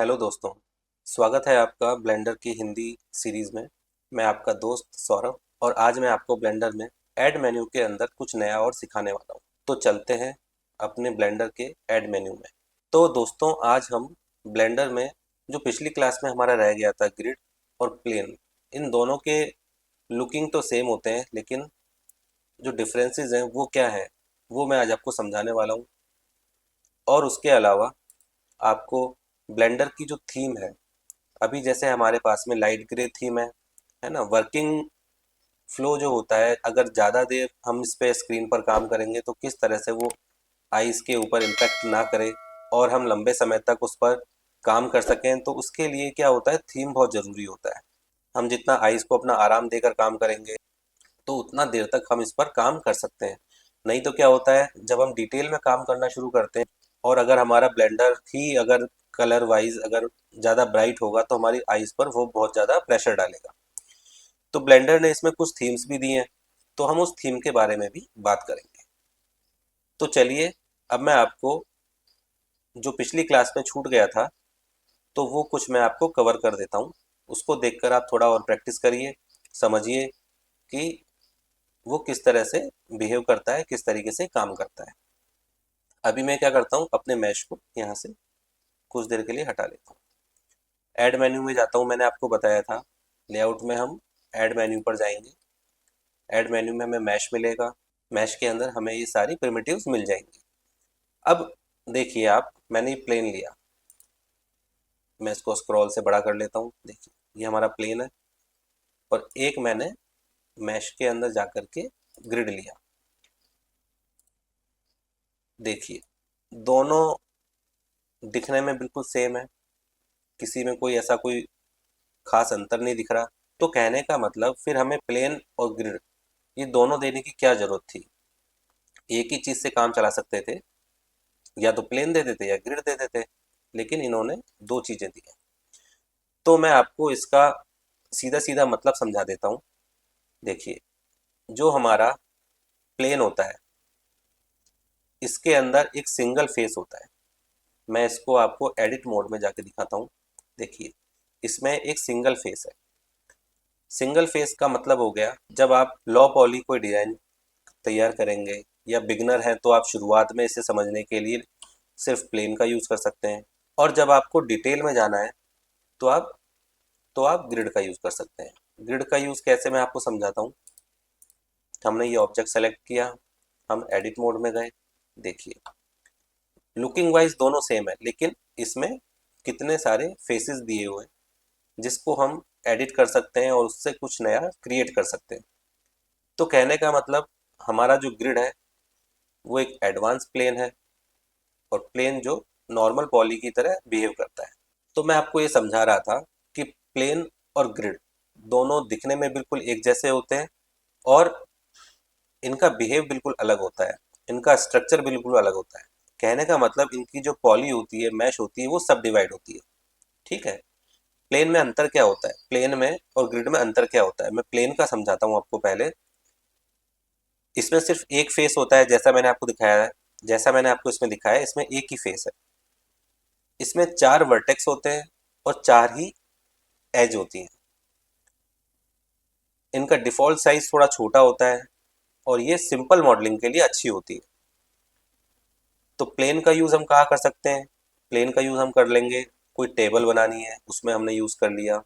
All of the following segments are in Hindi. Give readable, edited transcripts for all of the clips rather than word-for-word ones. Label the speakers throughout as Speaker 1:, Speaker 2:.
Speaker 1: हेलो दोस्तों। स्वागत है आपका ब्लेंडर की हिंदी सीरीज़ में। मैं आपका दोस्त सौरभ और आज मैं आपको ब्लेंडर में ऐड मेन्यू के अंदर कुछ नया और सिखाने वाला हूँ। तो चलते हैं अपने ब्लेंडर के ऐड मेन्यू में। तो दोस्तों आज हम ब्लेंडर में जो पिछली क्लास में हमारा रह गया था ग्रिड और प्लेन, इन दोनों के लुकिंग तो सेम होते हैं लेकिन जो डिफरेंसेस हैं वो क्या है वो मैं आज आपको समझाने वाला हूँ। और उसके अलावा आपको ब्लेंडर की जो थीम है, अभी जैसे हमारे पास में लाइट ग्रे थीम है ना। वर्किंग फ्लो जो होता है, अगर ज़्यादा देर हम इस पे स्क्रीन पर काम करेंगे तो किस तरह से वो आइज़ के ऊपर इम्पैक्ट ना करे और हम लंबे समय तक उस पर काम कर सकें, तो उसके लिए क्या होता है, थीम बहुत ज़रूरी होता है। हम जितना आइज़ को अपना आराम देकर काम करेंगे तो उतना देर तक हम इस पर काम कर सकते हैं। नहीं तो क्या होता है, जब हम डिटेल में काम करना शुरू करते हैं और अगर हमारा ब्लेंडर ही अगर कलर वाइज अगर ज़्यादा ब्राइट होगा तो हमारी आइज़ पर वो बहुत ज़्यादा प्रेशर डालेगा। तो ब्लेंडर ने इसमें कुछ थीम्स भी दी हैं, तो हम उस थीम के बारे में भी बात करेंगे। तो चलिए, अब मैं आपको जो पिछली क्लास में छूट गया था तो वो कुछ मैं आपको कवर कर देता हूँ। उसको देखकर आप थोड़ा और प्रैक्टिस करिए, समझिए कि वो किस तरह से बिहेव करता है, किस तरीके से काम करता है। अभी मैं क्या करता हूँ, अपने मैश को यहाँ से कुछ देर के लिए हटा लेता हूँ। ऐड मेन्यू में जाता हूँ, मैंने आपको बताया था लेआउट में हम ऐड मेन्यू पर जाएंगे। ऐड मेन्यू में हमें मैश मिलेगा, मैश के अंदर हमें ये सारी प्रिमिटिव्स मिल जाएंगी। अब देखिए आप, मैंने ये प्लेन लिया, मैं इसको स्क्रॉल से बड़ा कर लेता हूँ। देखिए ये हमारा प्लेन है और एक मैंने मैश के अंदर जाकर के ग्रिड लिया। देखिए दोनों दिखने में बिल्कुल सेम है, किसी में कोई ऐसा कोई खास अंतर नहीं दिख रहा। तो कहने का मतलब फिर हमें प्लेन और ग्रिड ये दोनों देने की क्या जरूरत थी। एक ही चीज से काम चला सकते थे, या तो प्लेन दे देते या ग्रिड दे देते, लेकिन इन्होंने दो चीजें दी हैं। तो मैं आपको इसका सीधा सीधा मतलब समझा देता हूँ। देखिए, जो हमारा प्लेन होता है इसके अंदर एक सिंगल फेस होता है। मैं इसको आपको एडिट मोड में जाके दिखाता हूँ। देखिए इसमें एक सिंगल फेस है। सिंगल फेस का मतलब हो गया, जब आप लॉ पॉली कोई डिजाइन तैयार करेंगे या बिगनर हैं तो आप शुरुआत में इसे समझने के लिए सिर्फ प्लेन का यूज़ कर सकते हैं, और जब आपको डिटेल में जाना है तो आप ग्रिड का यूज़ कर सकते हैं। ग्रिड का यूज़ कैसे, मैं आपको समझाता हूँ। हमने ये ऑब्जेक्ट सेलेक्ट किया, हम एडिट मोड में गए। देखिए लुकिंग वाइज दोनों सेम है, लेकिन इसमें कितने सारे फेसेस दिए हुए हैं जिसको हम एडिट कर सकते हैं और उससे कुछ नया क्रिएट कर सकते हैं। तो कहने का मतलब, हमारा जो ग्रिड है वो एक एडवांस प्लेन है और प्लेन जो नॉर्मल पॉली की तरह बिहेव करता है। तो मैं आपको ये समझा रहा था कि प्लेन और ग्रिड दोनों दिखने में बिल्कुल एक जैसे होते हैं और इनका बिहेव बिल्कुल अलग होता है, इनका स्ट्रक्चर बिल्कुल अलग होता है। कहने का मतलब इनकी जो पॉली होती है, मैश होती है, वो सब डिवाइड होती है। ठीक है। प्लेन में अंतर क्या होता है, प्लेन में और ग्रिड में अंतर क्या होता है, मैं प्लेन का समझाता हूँ आपको पहले। इसमें सिर्फ एक फेस होता है, जैसा मैंने आपको दिखाया है, जैसा मैंने आपको इसमें दिखाया है, इसमें एक ही फेस है। इसमें चार वर्टेक्स होते हैं और चार ही एज होती हैं। इनका डिफ़ॉल्ट साइज थोड़ा छोटा होता है और ये सिंपल मॉडलिंग के लिए अच्छी होती है। तो प्लेन का यूज़ हम कहाँ कर सकते हैं, प्लेन का यूज़ हम कर लेंगे, कोई टेबल बनानी है उसमें हमने यूज़ कर लिया,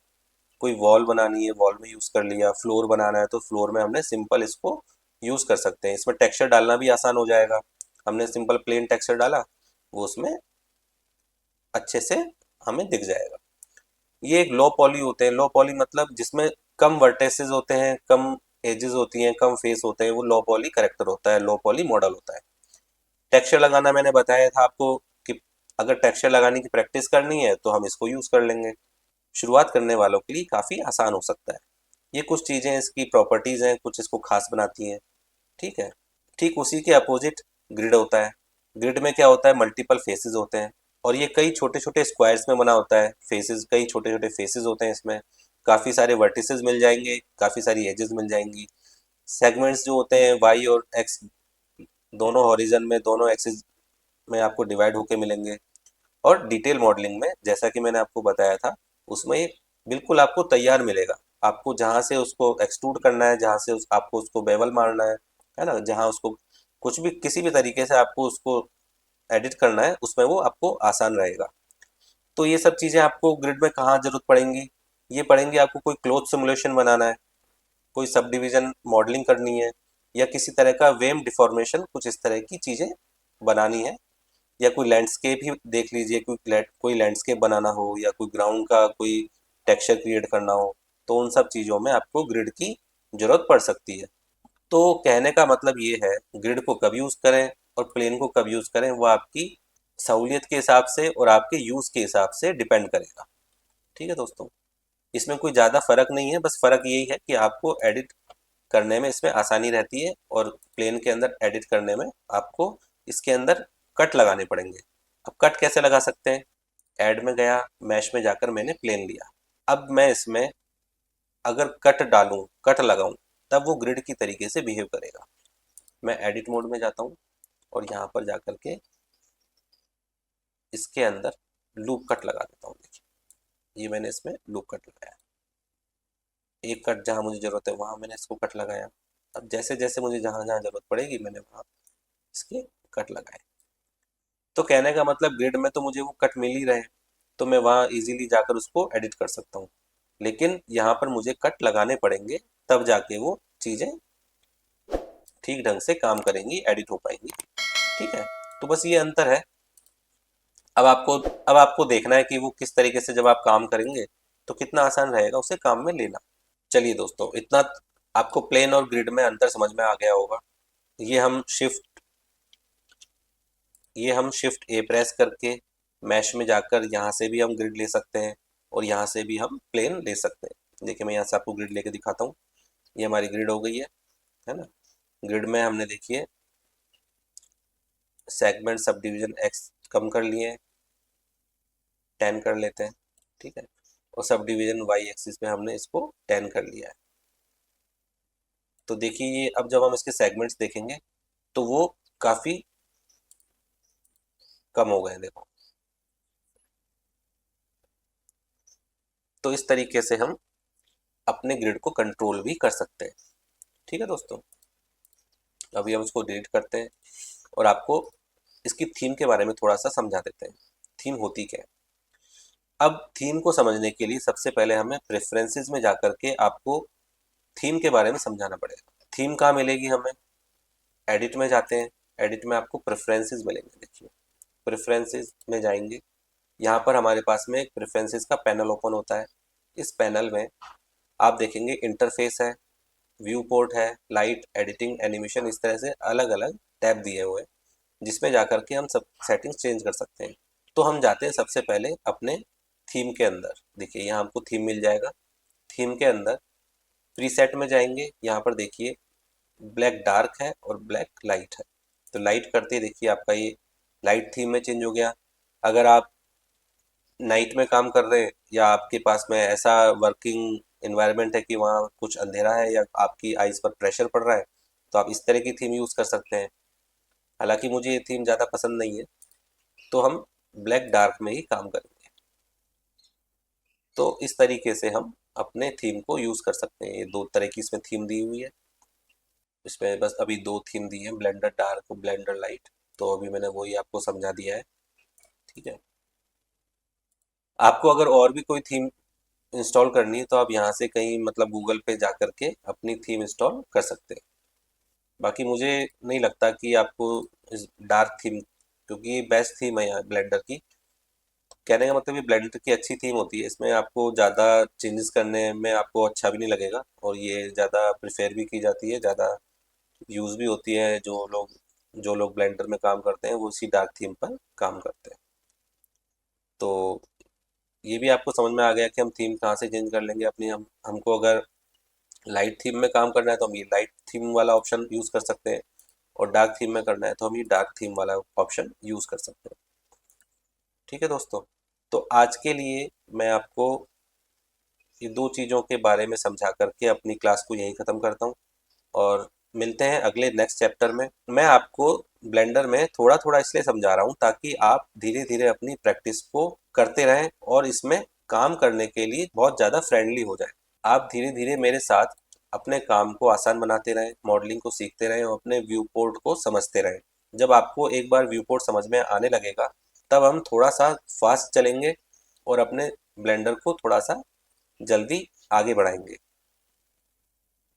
Speaker 1: कोई वॉल बनानी है वॉल में यूज़ कर लिया, फ्लोर बनाना है तो फ्लोर में हमने सिंपल इसको यूज़ कर सकते हैं। इसमें टेक्सचर डालना भी आसान हो जाएगा, हमने सिंपल प्लेन टेक्सचर डाला, वो उसमें अच्छे से हमें दिख जाएगा। ये एक लो पॉली होते हैं। लो पॉली मतलब जिसमें कम वर्टेसेस होते हैं, कम एजेस होती हैं, कम फेस होते हैं, वो लो पॉली करेक्टर होता है, लो पॉली मॉडल होता है। टेक्सचर लगाना मैंने बताया था आपको कि अगर टेक्सचर लगाने की प्रैक्टिस करनी है तो हम इसको यूज़ कर लेंगे। शुरुआत करने वालों के लिए काफ़ी आसान हो सकता है। ये कुछ चीज़ें इसकी प्रॉपर्टीज़ हैं, कुछ इसको खास बनाती हैं। ठीक है। ठीक उसी के अपोजिट ग्रिड होता है। ग्रिड में क्या होता है, मल्टीपल फेसेस होते हैं और ये कई छोटे छोटे स्क्वायर्स में बना होता है। फेसेस, कई छोटे छोटे फेसेस होते हैं इसमें, काफ़ी सारे वर्टिसेस मिल जाएंगे, काफ़ी सारी एजेस मिल जाएंगी। सेगमेंट्स जो होते हैं वाई और एक्स, दोनों हॉरिजन में, दोनों एक्सिस में आपको डिवाइड होके मिलेंगे। और डिटेल मॉडलिंग में जैसा कि मैंने आपको बताया था, उसमें बिल्कुल आपको तैयार मिलेगा। आपको जहाँ से उसको एक्सट्रूड करना है, जहाँ से आपको उसको बेवल मारना है ना, जहाँ उसको कुछ भी किसी भी तरीके से आपको उसको एडिट करना है, उसमें वो आपको आसान रहेगा। तो ये सब चीज़ें आपको ग्रिड में कहाँ जरूरत पड़ेंगी? ये पड़ेंगी आपको कोई क्लोथ सिमुलेशन बनाना है, कोई सब डिवीजन मॉडलिंग करनी है, या किसी तरह का वेम डिफॉर्मेशन, कुछ इस तरह की चीज़ें बनानी है, या कोई लैंडस्केप ही देख लीजिए, कोई लैंडस्केप बनाना हो, या कोई ग्राउंड का कोई टेक्सचर क्रिएट करना हो, तो उन सब चीज़ों में आपको ग्रिड की जरूरत पड़ सकती है। तो कहने का मतलब ये है, ग्रिड को कब यूज़ करें और प्लेन को कब यूज़ करें, वो आपकी सहूलियत के हिसाब से और आपके यूज़ के हिसाब से डिपेंड करेगा। ठीक है दोस्तों, इसमें कोई ज़्यादा फ़र्क नहीं है, बस फ़र्क यही है कि आपको एडिट करने में इसमें आसानी रहती है, और प्लेन के अंदर एडिट करने में आपको इसके अंदर कट लगाने पड़ेंगे। अब कट कैसे लगा सकते हैं? ऐड में गया, मैश में जाकर मैंने प्लेन लिया। अब मैं इसमें अगर कट डालूं, कट लगाऊं, तब वो ग्रिड की तरीके से बिहेव करेगा। मैं एडिट मोड में जाता हूँ और यहाँ पर जाकर के इसके अंदर लूप कट लगा देता हूँ। देखिए, ये मैंने इसमें लूप कट लगाया। एक कट जहाँ मुझे ज़रूरत है वहाँ मैंने इसको कट लगाया। अब जैसे जैसे मुझे जहाँ जहाँ ज़रूरत पड़ेगी मैंने वहाँ इसके कट लगाए। तो कहने का मतलब, ग्रिड में तो मुझे वो कट मिल ही रहे हैं, तो मैं वहाँ इजीली जाकर उसको एडिट कर सकता हूँ। लेकिन यहाँ पर मुझे कट लगाने पड़ेंगे, तब जाके वो चीज़ें ठीक ढंग से काम करेंगी, एडिट हो पाएंगी। ठीक है, तो बस ये अंतर है। अब आपको देखना है कि वो किस तरीके से जब आप काम करेंगे तो कितना आसान रहेगा उसे काम में लेना। चलिए दोस्तों, इतना आपको प्लेन और ग्रिड में अंतर समझ में आ गया होगा। ये हम शिफ्ट ये हम शिफ्ट ए प्रेस करके मैश में जाकर यहाँ से भी हम ग्रिड ले सकते हैं, और यहाँ से भी हम प्लेन ले सकते हैं। देखिए, मैं यहाँ से आपको ग्रिड लेके दिखाता हूँ। ये हमारी ग्रिड हो गई है ना। ग्रिड में हमने देखिए सेगमेंट सब डिवीजन एक्स कम कर लिए हैं, 10 कर लेते हैं। ठीक है, और सब डिवीजन वाई एक्सिस पे हमने इसको 10 कर लिया है। तो देखिए, ये अब जब हम इसके सेगमेंट्स देखेंगे तो वो काफ़ी कम हो गए हैं, देखो। तो इस तरीके से हम अपने ग्रिड को कंट्रोल भी कर सकते हैं। ठीक है दोस्तों, अभी हम इसको डिलीट करते हैं और आपको इसकी थीम के बारे में थोड़ा सा समझा देते हैं। थीम होती क्या है? अब थीम को समझने के लिए सबसे पहले हमें प्रेफरेंसेस में जाकर के आपको थीम के बारे में समझाना पड़ेगा। थीम कहाँ मिलेगी हमें? एडिट में जाते हैं, एडिट में आपको प्रेफरेंसेस मिलेंगे। देखिए, प्रेफरेंसेस में जाएंगे, यहाँ पर हमारे पास में एक प्रेफरेंसेस का पैनल ओपन होता है। इस पैनल में आप देखेंगे इंटरफेस है, व्यू पोर्ट है, लाइट, एडिटिंग, एनिमेशन, इस तरह से अलग अलग टैब दिए हुए हैं, जिसमें जाकर के हम सब सेटिंग्स चेंज कर सकते हैं। तो हम जाते हैं सबसे पहले अपने थीम के अंदर। देखिए, यहाँ हमको थीम मिल जाएगा। थीम के अंदर प्रीसेट में जाएंगे, यहाँ पर देखिए ब्लैक डार्क है और ब्लैक लाइट है। तो लाइट करते ही देखिए आपका ये लाइट थीम में चेंज हो गया। अगर आप नाइट में काम कर रहे हैं, या आपके पास में ऐसा वर्किंग इन्वायरमेंट है कि वहाँ कुछ अंधेरा है या आपकी आइज़ पर प्रेशर पड़ रहा है, तो आप इस तरह की थीम यूज़ कर सकते हैं। हालांकि मुझे ये थीम ज़्यादा पसंद नहीं है, तो हम ब्लैक डार्क में ही काम करेंगे। तो इस तरीके से हम अपने थीम को यूज़ कर सकते हैं। ये दो तरह की इसमें थीम दी हुई है। इसमें बस अभी दो थीम दी है, ब्लेंडर डार्क और ब्लेंडर लाइट। तो अभी मैंने वही आपको समझा दिया है। ठीक है, आपको अगर और भी कोई थीम इंस्टॉल करनी है तो आप यहाँ से कहीं मतलब गूगल पे जा करके अपनी थीम इंस्टॉल कर सकते हैं। बाकी मुझे नहीं लगता कि आपको इस डार्क थीम, क्योंकि ये बेस्ट थीम है यहाँ ब्लेंडर की। कहने का मतलब ये ब्लेंडर की अच्छी थीम होती है, इसमें आपको ज़्यादा चेंजेस करने में आपको अच्छा भी नहीं लगेगा, और ये ज़्यादा प्रिफेयर भी की जाती है, ज़्यादा यूज़ भी होती है। जो लोग ब्लेंडर में काम करते हैं वो इसी डार्क थीम पर काम करते हैं। तो ये भी आपको समझ में आ गया कि हम थीम कहाँ से चेंज कर लेंगे अपनी। हमको अगर लाइट थीम में काम करना है तो हम ये लाइट थीम वाला ऑप्शन यूज़ कर सकते हैं, और डार्क थीम में करना है तो हम ये डार्क थीम वाला ऑप्शन यूज़ कर सकते हैं। ठीक है दोस्तों, तो आज के लिए मैं आपको ये दो चीज़ों के बारे में समझा करके अपनी क्लास को यहीं ख़त्म करता हूँ। और मिलते हैं अगले नेक्स्ट चैप्टर में। मैं आपको ब्लेंडर में थोड़ा थोड़ा इसलिए समझा रहा हूँ ताकि आप धीरे धीरे अपनी प्रैक्टिस को करते रहें और इसमें काम करने के लिए बहुत ज़्यादा फ्रेंडली हो जाए। आप धीरे धीरे मेरे साथ अपने काम को आसान बनाते रहें, मॉडलिंग को सीखते रहें और अपने व्यू पोर्ट को समझते रहें। जब आपको एक बार व्यू पोर्ट समझ में आने लगेगा तब हम थोड़ा सा फास्ट चलेंगे और अपने ब्लेंडर को थोड़ा सा जल्दी आगे बढ़ाएंगे।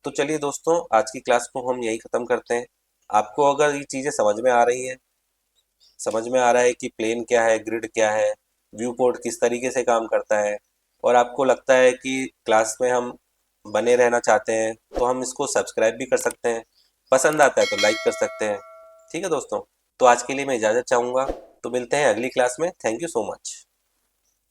Speaker 1: तो चलिए दोस्तों, आज की क्लास को हम यही ख़त्म करते हैं। आपको अगर ये चीज़ें समझ में आ रही हैं, समझ में आ रहा है कि प्लेन क्या है, ग्रिड क्या है, व्यू पोर्ट किस तरीके से काम करता है, और आपको लगता है कि क्लास में हम बने रहना चाहते हैं, तो हम इसको सब्सक्राइब भी कर सकते हैं। पसंद आता है तो लाइक कर सकते हैं। ठीक है दोस्तों, तो आज के लिए मैं इजाज़त चाहूँगा। तो मिलते हैं अगली क्लास में। Thank you so much.